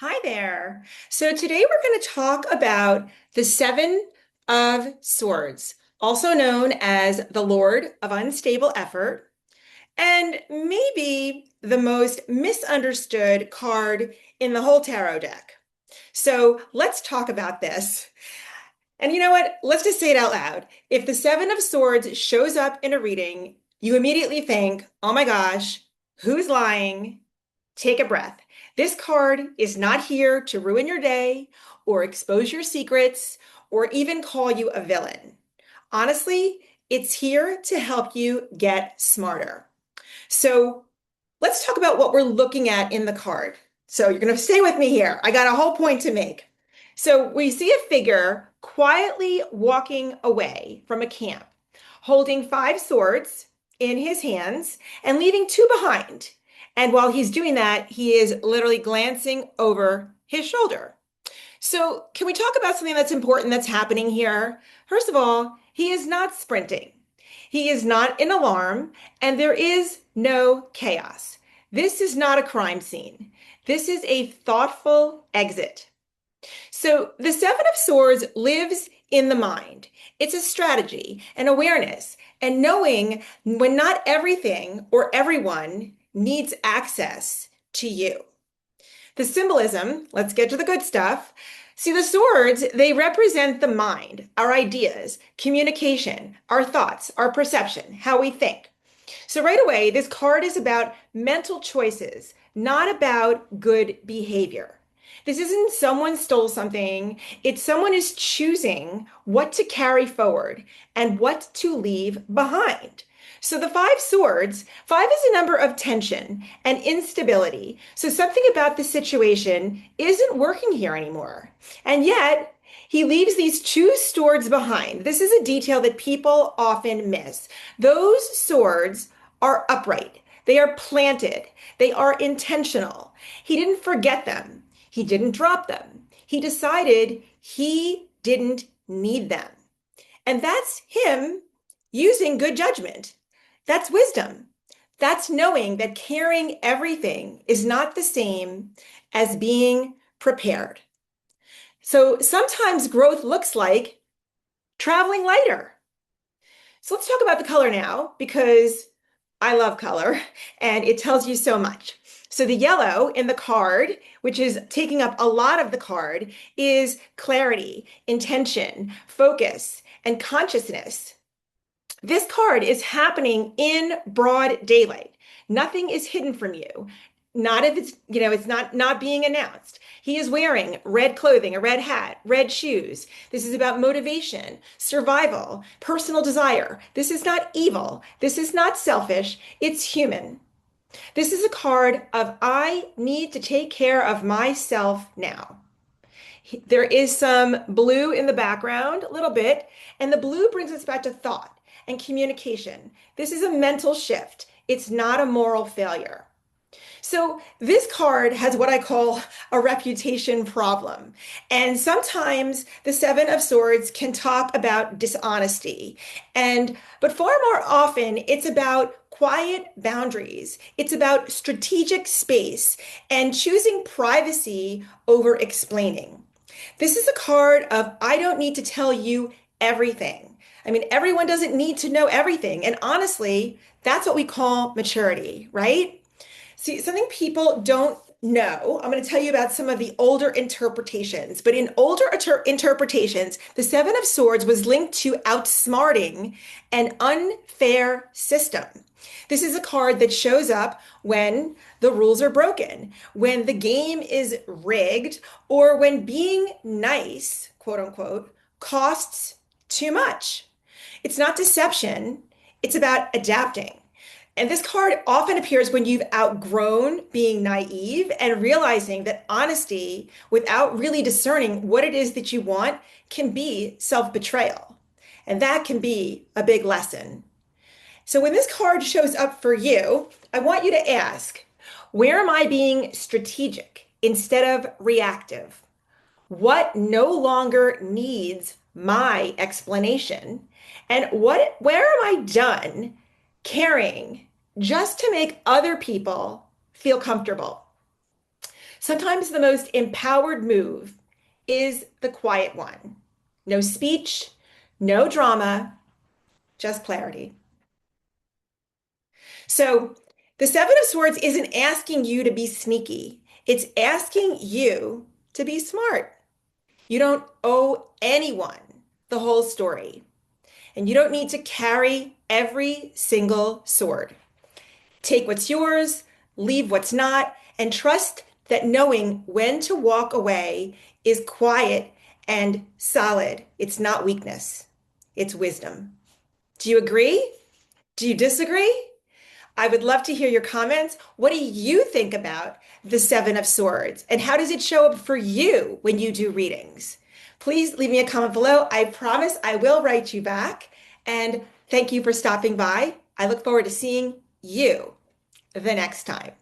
Hi there. So today we're going to talk about the Seven of Swords, also known as the Lord of Unstable Effort, and maybe the most misunderstood card in the whole tarot deck. So let's talk about this. And you know what? Let's just say it out loud. If the Seven of Swords shows up in a reading, you immediately think, oh my gosh, who's lying? Take a breath. This card is not here to ruin your day or expose your secrets or even call you a villain. Honestly, it's here to help you get smarter. So let's talk about what we're looking at in the card. So you're going to stay with me here. I got a whole point to make. So we see a figure quietly walking away from a camp, holding five swords in his hands and leaving two behind. And while he's doing that, he is literally glancing over his shoulder. So, can we talk about something that's important that's happening here? First of all, he is not sprinting. He is not in alarm, and there is no chaos. This is not a crime scene. This is a thoughtful exit. So, the Seven of Swords lives in the mind. It's a strategy, an awareness, and knowing when not everything or everyone needs access to you. The symbolism, let's get to the good stuff. See, the swords, they represent the mind, our ideas, communication, our thoughts, our perception, how we think. So, right away, this card is about mental choices, not about good behavior. This isn't someone stole something, it's someone is choosing what to carry forward and what to leave behind. So the five swords, five is a number of tension and instability. So something about the situation isn't working here anymore. And yet, he leaves these two swords behind. This is a detail that people often miss. Those swords are upright. They are planted. They are intentional. He didn't forget them. He didn't drop them. He decided he didn't need them. And that's him using good judgment. That's wisdom. That's knowing that carrying everything is not the same as being prepared. So sometimes growth looks like traveling lighter. So let's talk about the color now because I love color and it tells you so much. So the yellow in the card, which is taking up a lot of the card, is clarity, intention, focus, and consciousness. This card is happening in broad daylight. Nothing is hidden from you. Not if it's not being announced. He is wearing red clothing, a red hat, red shoes. This is about motivation, survival, personal desire. This is not evil. This is not selfish. It's human. This is a card of I need to take care of myself now. There is some blue in the background, a little bit, and the blue brings us back to thought and communication. This is a mental shift. It's not a moral failure. So this card has what I call a reputation problem. And sometimes the Seven of Swords can talk about dishonesty. But far more often, it's about quiet boundaries. It's about strategic space and choosing privacy over explaining. This is a card of I don't need to tell you everything. I mean, everyone doesn't need to know everything. And honestly, that's what we call maturity, right? See, something people don't know, I'm going to tell you about some of the older interpretations. But in older interpretations, the Seven of Swords was linked to outsmarting an unfair system. This is a card that shows up when the rules are broken, when the game is rigged, or when being nice, quote unquote, costs too much. It's not deception, it's about adapting. And this card often appears when you've outgrown being naive and realizing that honesty, without really discerning what it is that you want, can be self-betrayal. And that can be a big lesson. So when this card shows up for you, I want you to ask, where am I being strategic instead of reactive? What no longer needs my explanation? And where am I done caring just to make other people feel comfortable? Sometimes the most empowered move is the quiet one. No speech, no drama, just clarity. So the Seven of Swords isn't asking you to be sneaky. It's asking you to be smart. You don't owe anyone the whole story, and you don't need to carry every single sword. Take what's yours, leave what's not, and trust that knowing when to walk away is quiet and solid. It's not weakness, it's wisdom. Do you agree? Do you disagree? I would love to hear your comments. What do you think about the Seven of Swords? And how does it show up for you when you do readings? Please leave me a comment below. I promise I will write you back. And thank you for stopping by. I look forward to seeing you the next time.